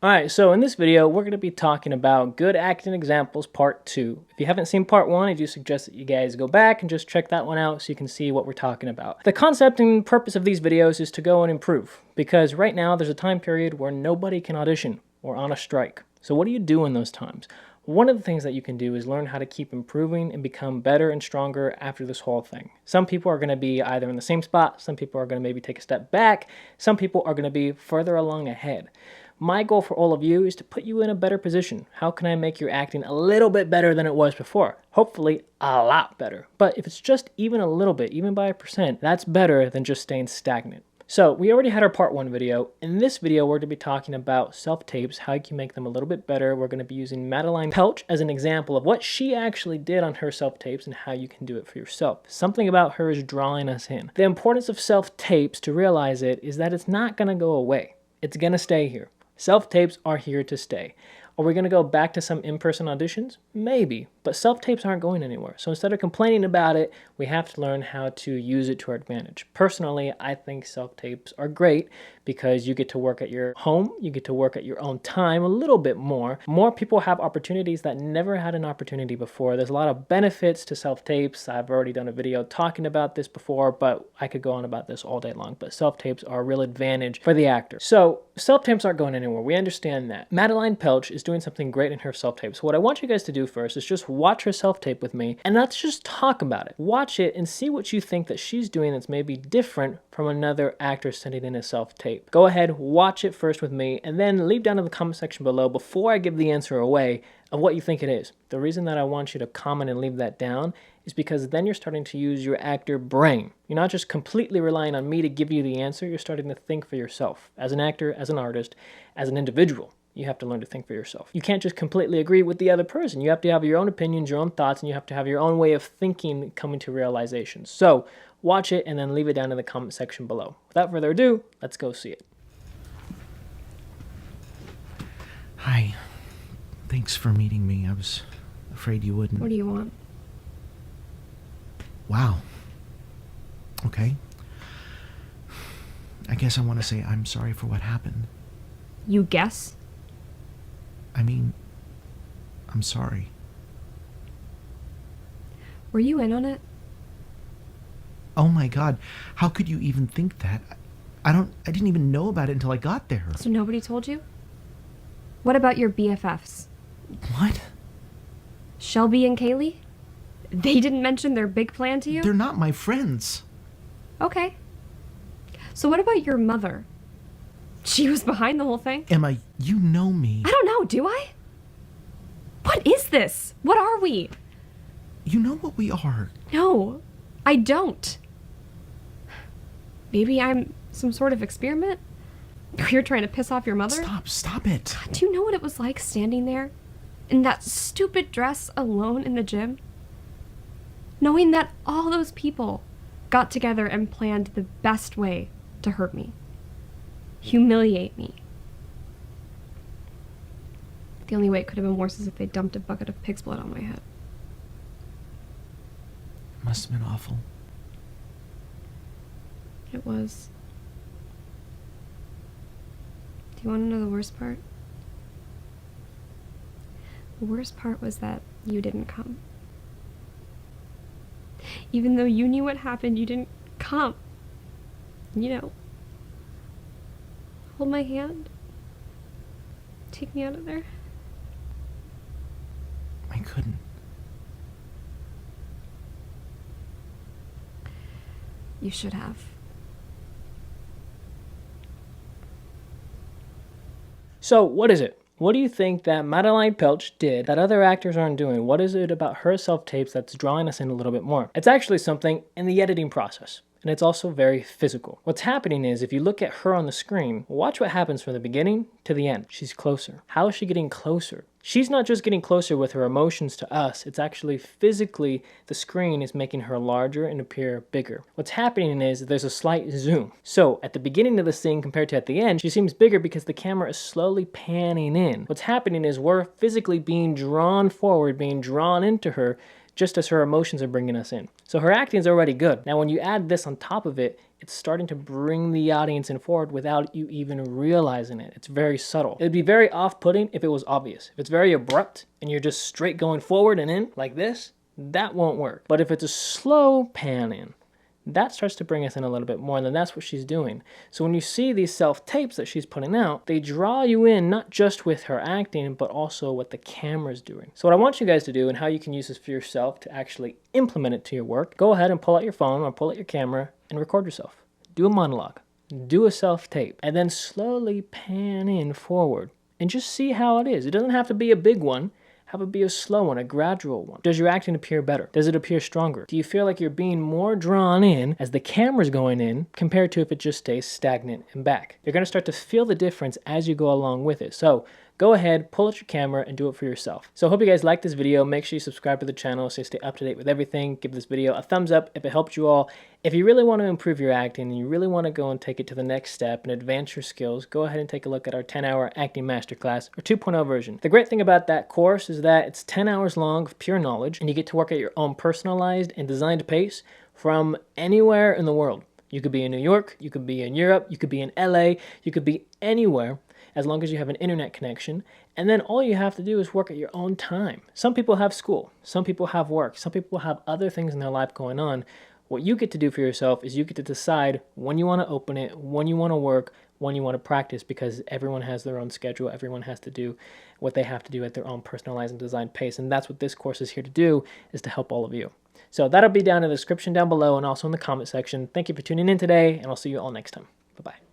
Alright, so in this video, we're going to be talking about good acting examples part 2. If you haven't seen part 1, I do suggest that you guys go back and just check that one out so you can see what we're talking about. The concept and purpose of these videos is to go and improve, because right now there's a time period where nobody can audition or on a strike. So what do you do in those times? One of the things that you can do is learn how to keep improving and become better and stronger after this whole thing. Some people are going to be either in the same spot, some people are going to maybe take a step back, some people are going to be further along ahead. My goal for all of you is to put you in a better position. How can I make your acting a little bit better than it was before? Hopefully a lot better. But if it's just even a little bit, even by 1%, that's better than just staying stagnant. So we already had our part 1 video. In this video, we're going to be talking about self-tapes, how you can make them a little bit better. We're going to be using Madeline Pelch as an example of what she actually did on her self-tapes and how you can do it for yourself. Something about her is drawing us in. The importance of self-tapes, to realize it, is that it's not going to go away. It's going to stay here. Self-tapes are here to stay. Are we going to go back to some in-person auditions? Maybe, but self-tapes aren't going anywhere. So instead of complaining about it, we have to learn how to use it to our advantage. Personally, I think self-tapes are great because you get to work at your home, you get to work at your own time a little bit more. More people have opportunities that never had an opportunity before. There's a lot of benefits to self-tapes. I've already done a video talking about this before, but I could go on about this all day long. But self-tapes are a real advantage for the actor. So self-tapes aren't going anywhere. We understand that. Madeline Pelch is doing something great in her self-tape. So what I want you guys to do first is just watch her self-tape with me, and let's just talk about it. Watch it and see what you think that she's doing that's maybe different from another actor sending in a self-tape. Go ahead, watch it first with me, and then leave down in the comment section below before I give the answer away of what you think it is. The reason that I want you to comment and leave that down is because then you're starting to use your actor brain. You're not just completely relying on me to give you the answer, you're starting to think for yourself. As an actor, as an artist, as an individual, you have to learn to think for yourself. You can't just completely agree with the other person. You have to have your own opinions, your own thoughts, and you have to have your own way of thinking coming to realizations. So watch it and then leave it down in the comment section below. Without further ado, let's go see it. Hi. Thanks for meeting me. I was afraid you wouldn't. What do you want? Wow. Okay. I guess I want to say I'm sorry for what happened. You guess? I mean, I'm sorry. Were you in on it? Oh my God. How could you even think that? I didn't even know about it until I got there. So nobody told you? What about your BFFs? What? Shelby and Kaylee? They didn't mention their big plan to you? They're not my friends. Okay. So what about your mother? She was behind the whole thing? Emma, you know me. I don't know, do I? What is this? What are we? You know what we are. No, I don't. Maybe I'm some sort of experiment? You're trying to piss off your mother? Stop it. Do you know what it was like standing there in that stupid dress alone in the gym? Knowing that all those people got together and planned the best way to hurt me. Humiliate me. The only way it could have been worse is if they dumped a bucket of pig's blood on my head. Must have been awful. It was. Do you want to know the worst part? The worst part was that you didn't come. Even though you knew what happened, you didn't come. You know. Hold my hand. Take me out of there. I couldn't. You should have. So what is it? What do you think that Madeline Pelch did that other actors aren't doing? What is it about her self-tapes that's drawing us in a little bit more? It's actually something in the editing process. And it's also very physical. What's happening is if you look at her on the screen, watch what happens from the beginning to the end. She's closer. How is she getting closer? She's not just getting closer with her emotions to us. It's actually physically the screen is making her larger and appear bigger. What's happening is there's a slight zoom. So at the beginning of the scene compared to at the end, she seems bigger because the camera is slowly panning in. What's happening is we're physically being drawn forward, being drawn into her, just as her emotions are bringing us in. So her acting is already good. Now, when you add this on top of it, it's starting to bring the audience in forward without you even realizing it. It's very subtle. It'd be very off-putting if it was obvious. If it's very abrupt and you're just straight going forward and in like this, that won't work. But if it's a slow pan in, that starts to bring us in a little bit more, and then that's what she's doing. So when you see these self-tapes that she's putting out, they draw you in not just with her acting, but also what the camera's doing. So what I want you guys to do, and how you can use this for yourself to actually implement it to your work, go ahead and pull out your phone or pull out your camera and record yourself. Do a monologue, do a self-tape, and then slowly pan in forward and just see how it is. It doesn't have to be a big one. Have it be a slow one, a gradual one. Does your acting appear better? Does it appear stronger? Do you feel like you're being more drawn in as the camera's going in compared to if it just stays stagnant and back? You're going to start to feel the difference as you go along with it. So go ahead, pull out your camera and do it for yourself. So I hope you guys like this video. Make sure you subscribe to the channel so you stay up to date with everything. Give this video a thumbs up if it helped you all. If you really want to improve your acting and you really want to go and take it to the next step and advance your skills, go ahead and take a look at our 10-hour acting masterclass or 2.0 version. The great thing about that course is that it's 10 hours long of pure knowledge, and you get to work at your own personalized and designed pace from anywhere in the world. You could be in New York, you could be in Europe, you could be in LA, you could be anywhere, as long as you have an internet connection. And then all you have to do is work at your own time. Some people have school, some people have work, some people have other things in their life going on. What you get to do for yourself is you get to decide when you want to open it, when you want to work, when you want to practice, because everyone has their own schedule. Everyone has to do what they have to do at their own personalized and designed pace. And that's what this course is here to do, is to help all of you. So that'll be down in the description down below and also in the comment section. Thank you for tuning in today, and I'll see you all next time. Bye-bye.